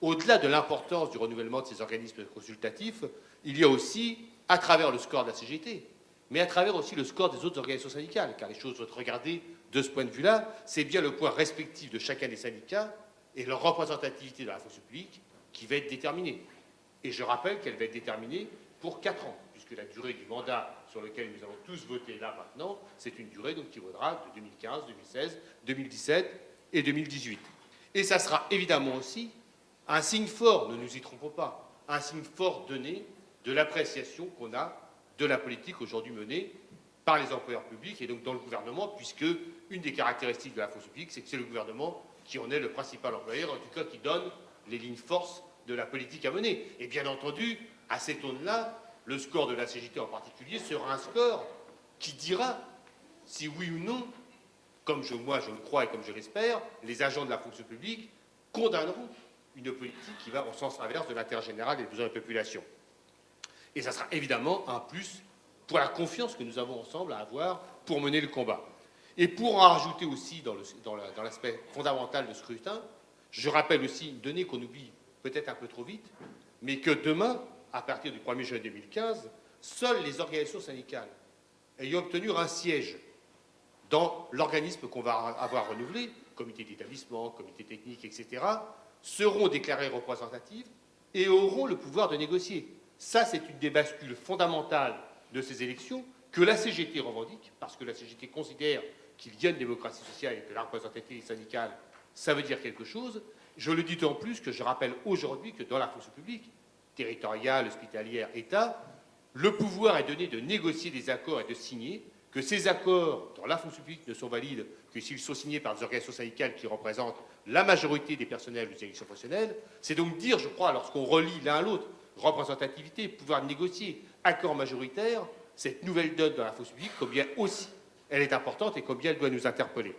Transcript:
au-delà de l'importance du renouvellement de ces organismes consultatifs, il y a aussi, à travers le score de la CGT, mais à travers aussi le score des autres organisations syndicales, car les choses doivent être regardées de ce point de vue-là, c'est bien le point respectif de chacun des syndicats et leur représentativité dans la fonction publique qui va être déterminée. Et je rappelle qu'elle va être déterminée pour 4 ans, puisque la durée du mandat sur lequel nous avons tous voté là maintenant, c'est une durée donc, qui vaudra de 2015, 2016, 2017 et 2018. Et ça sera évidemment aussi un signe fort, ne nous y trompons pas, un signe fort donné de l'appréciation qu'on a de la politique aujourd'hui menée par les employeurs publics et donc dans le gouvernement, puisque une des caractéristiques de la fonction publique, c'est que c'est le gouvernement qui en est le principal employeur, en tout cas qui donne les lignes forces de la politique à mener. Et bien entendu, à cette aune-là, le score de la CGT en particulier sera un score qui dira si oui ou non, comme moi je le crois et comme je l'espère, les agents de la fonction publique condamneront une politique qui va au sens inverse de l'intérêt général et des besoins de la population. Et ça sera évidemment un plus pour la confiance que nous avons ensemble à avoir pour mener le combat. Et pour en rajouter aussi dans l'aspect fondamental de scrutin, je rappelle aussi une donnée qu'on oublie peut-être un peu trop vite, mais que demain, à partir du 1er juin 2015, seules les organisations syndicales ayant obtenu un siège dans l'organisme qu'on va avoir renouvelé, comité d'établissement, comité technique, etc., seront déclarées représentatives et auront le pouvoir de négocier. Ça, c'est une des bascules fondamentales de ces élections que la CGT revendique, parce que la CGT considère qu'il y a une démocratie sociale et que la représentativité syndicale, ça veut dire quelque chose. Je le dis d'autant plus que je rappelle aujourd'hui que dans la fonction publique, territoriale, hospitalière, État, le pouvoir est donné de négocier des accords et de signer, que ces accords dans la fonction publique ne sont valides que s'ils sont signés par des organisations syndicales qui représentent la majorité des personnels des élections professionnelles. C'est donc dire, je crois, lorsqu'on relie l'un à l'autre, représentativité, pouvoir de négocier, accord majoritaire, cette nouvelle donne dans la fonction publique, combien aussi elle est importante et combien elle doit nous interpeller.